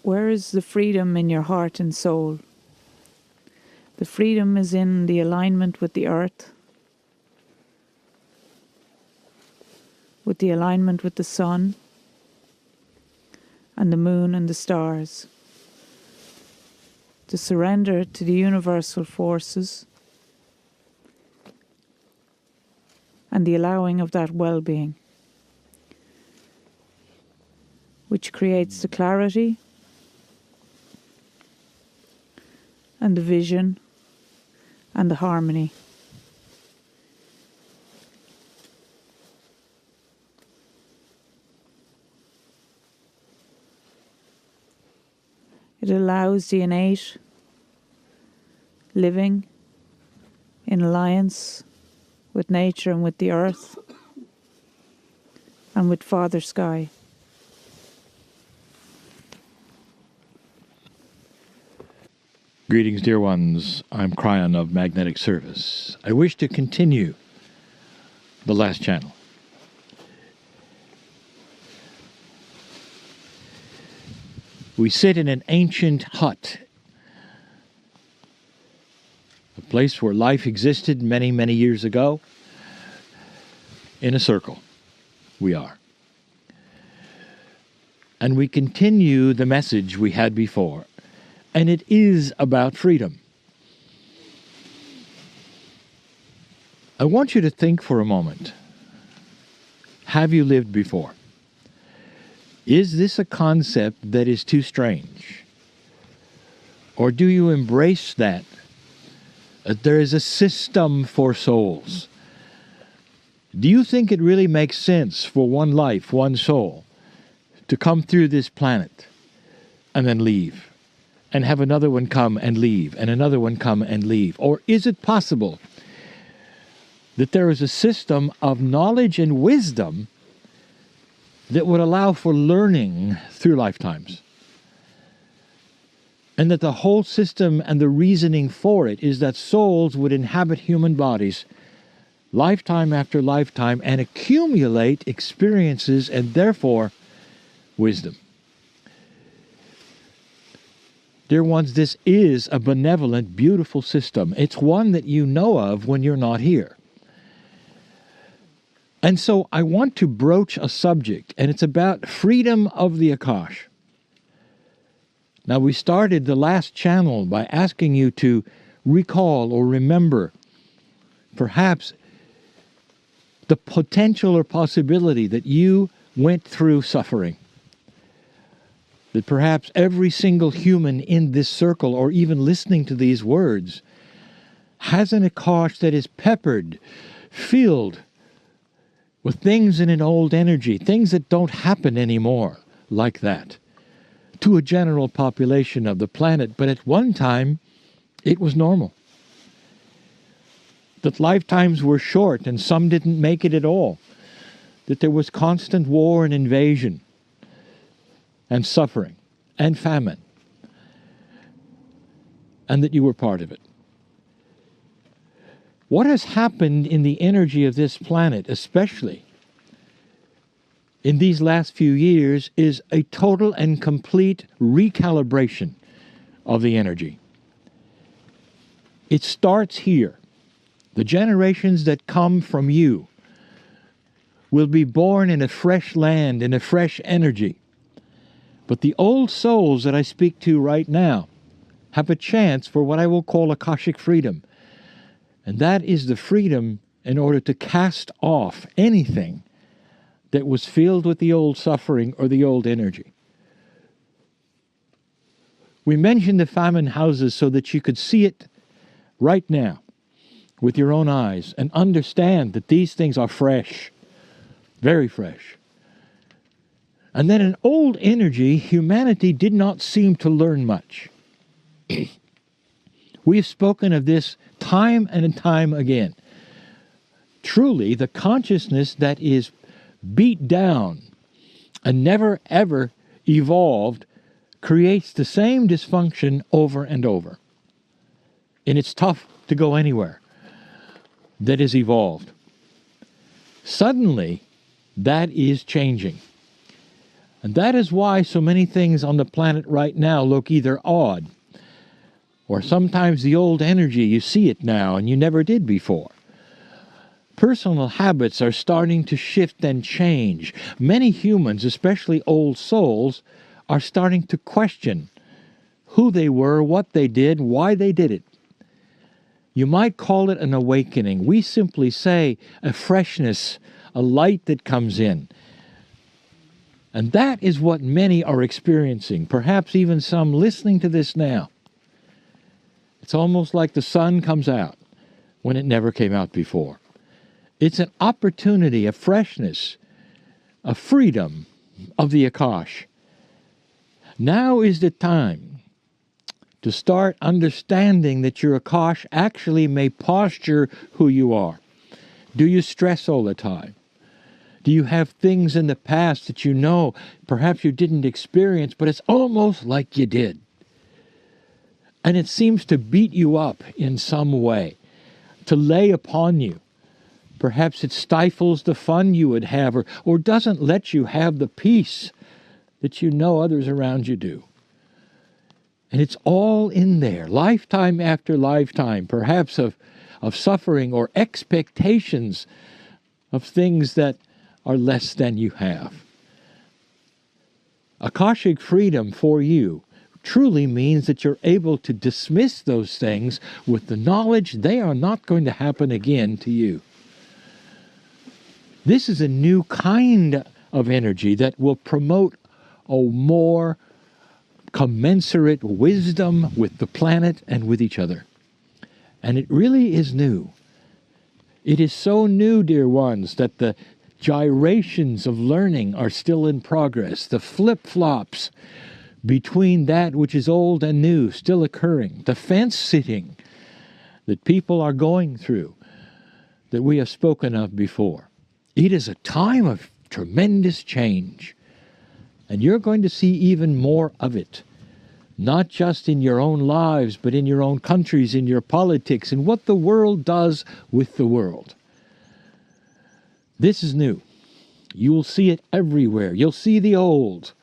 Where is the freedom in your heart and soul? The freedom is in the alignment with the earth, with the alignment with the sun and the moon and the stars. To surrender to the universal forces and the allowing of that well-being, which creates the clarity and the vision and the harmony. It allows the innate living in alliance with nature and with the earth and with Father Sky. Greetings, dear ones. I'm Kryon of Magnetic Service. I wish to continue the last channel. We sit in an ancient hut, a place where life existed many, many years ago. In a circle, we are. And we continue the message we had before. And it is about freedom. I want you to think for a moment. Have you lived before? Is this a concept that is too strange? Or do you embrace that there is a system for souls? Do you think it really makes sense for one life, one soul, to come through this planet and then leave? And have another one come and leave, and another one come and leave? Or is it possible that there is a system of knowledge and wisdom that would allow for learning through lifetimes? And that the whole system and the reasoning for it is that souls would inhabit human bodies lifetime after lifetime and accumulate experiences and therefore wisdom. Dear ones, this is a benevolent, beautiful system. It's one that you know of when you're not here. And so I want to broach a subject, and it's about freedom of the Akash. Now, we started the last channel by asking you to recall or remember perhaps the potential or possibility that you went through suffering. That perhaps every single human in this circle, or even listening to these words, has an Akash that is peppered, filled with things in an old energy, things that don't happen anymore like that to a general population of the planet. But at one time, it was normal. That lifetimes were short and some didn't make it at all. That there was constant war and invasion and suffering and famine, and that you were part of it. What has happened in the energy of this planet, especially in these last few years, is a total and complete recalibration of the energy. It starts here. The generations that come from you will be born in a fresh land, in a fresh energy. But the old souls that I speak to right now have a chance for what I will call Akashic freedom. And that is the freedom in order to cast off anything that was filled with the old suffering or the old energy. We mentioned the famine houses so that you could see it right now with your own eyes and understand that these things are fresh, very fresh. And then in old energy, humanity did not seem to learn much. We have spoken of this time and time again. Truly, the consciousness that is beat down and never ever evolved creates the same dysfunction over and over. And it's tough to go anywhere that is evolved. Suddenly, that is changing. And that is why so many things on the planet right now look either odd, or sometimes the old energy, you see it now and you never did before. Personal habits are starting to shift and change. Many humans, especially old souls, are starting to question who they were, what they did, why they did it. You might call it an awakening. We simply say a freshness, a light that comes in. And that is what many are experiencing, perhaps even some listening to this now. It's almost like the sun comes out when it never came out before. It's an opportunity, a freshness, a freedom of the Akash. Now is the time to start understanding that your Akash actually may posture who you are. Do you stress all the time? Do you have things in the past that you know perhaps you didn't experience, but it's almost like you did? And it seems to beat you up in some way, to lay upon you. Perhaps it stifles the fun you would have, or doesn't let you have the peace that you know others around you do. And it's all in there, lifetime after lifetime, perhaps of suffering or expectations of things that are less than you have. Akashic freedom for you truly means that you're able to dismiss those things with the knowledge they are not going to happen again to you. This is a new kind of energy that will promote a more commensurate wisdom with the planet and with each other. And it really is new. It is so new, dear ones, that the gyrations of learning are still in progress. The flip-flops between that which is old and new still occurring. The fence-sitting that people are going through that we have spoken of before. It is a time of tremendous change. And you're going to see even more of it. Not just in your own lives, but in your own countries, in your politics, and what the world does with the world. This is new. You will see it everywhere. You'll see the old.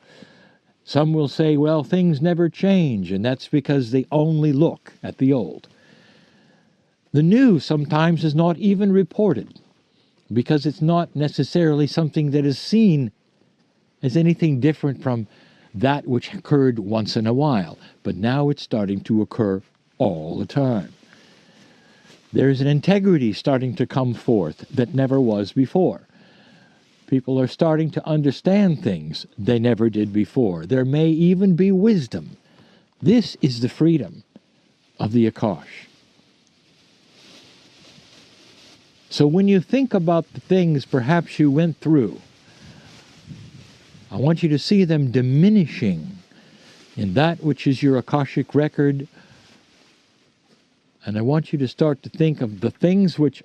Some will say, well, things never change, and that's because they only look at the old. The new sometimes is not even reported, because it's not necessarily something that is seen as anything different from that which occurred once in a while. But now it's starting to occur all the time. There's an integrity starting to come forth that never was before. People are starting to understand things they never did before. There may even be wisdom. This is the freedom of the Akash. So when you think about the things perhaps you went through, I want you to see them diminishing in that which is your Akashic record. And I want you to start to think of the things which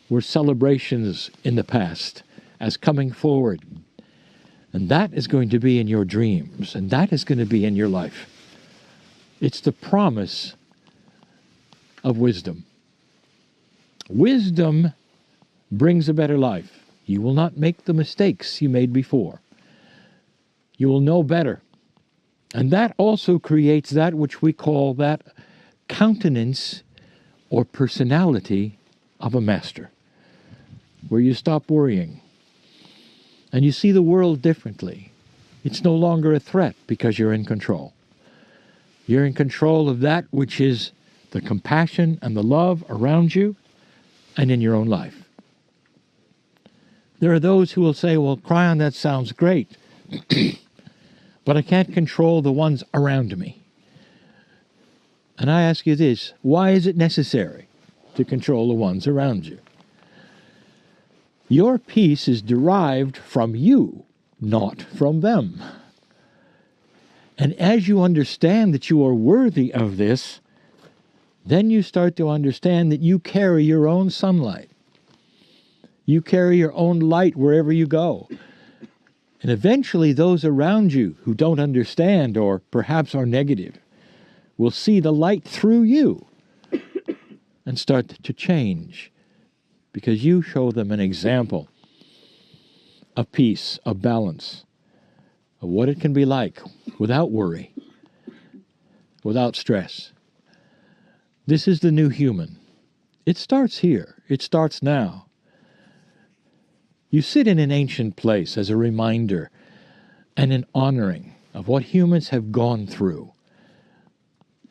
were celebrations in the past as coming forward. And that is going to be in your dreams, and that is going to be in your life. It's the promise of wisdom. Wisdom brings a better life. You will not make the mistakes you made before. You will know better. And that also creates that which we call that countenance or personality of a master, where you stop worrying and you see the world differently. It's no longer a threat because you're in control. You're in control of that which is the compassion and the love around you and in your own life. There are those who will say, well, Kryon, that sounds great, but I can't control the ones around me. And I ask you this, why is it necessary to control the ones around you? Your peace is derived from you, not from them. And as you understand that you are worthy of this, then you start to understand that you carry your own sunlight. You carry your own light wherever you go. And eventually those around you who don't understand or perhaps are negative will see the light through you and start to change, because you show them an example of peace, of balance, of what it can be like without worry, without stress. This is the new human. It starts here. It starts now. You sit in an ancient place as a reminder and an honoring of what humans have gone through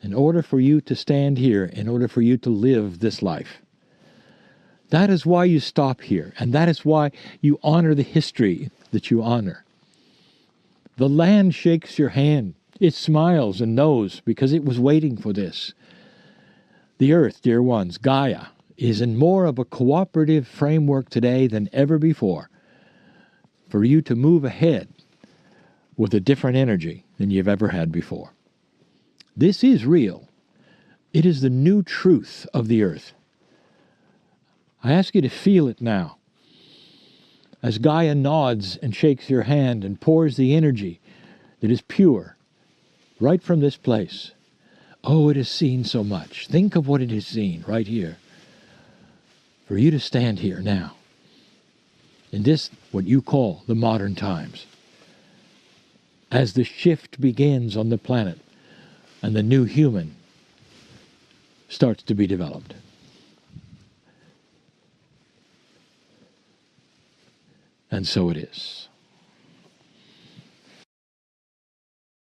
in order for you to stand here, in order for you to live this life. That is why you stop here, and that is why you honor the history that you honor. The land shakes your hand. It smiles and knows because it was waiting for this. The earth, dear ones, Gaia, is in more of a cooperative framework today than ever before for you to move ahead with a different energy than you've ever had before. This is real. It is the new truth of the earth. I ask you to feel it now. As Gaia nods and shakes your hand and pours the energy that is pure right from this place. Oh, it has seen so much. Think of what it has seen right here. For you to stand here now, in this, what you call the modern times, as the shift begins on the planet and the new human starts to be developed. And so it is.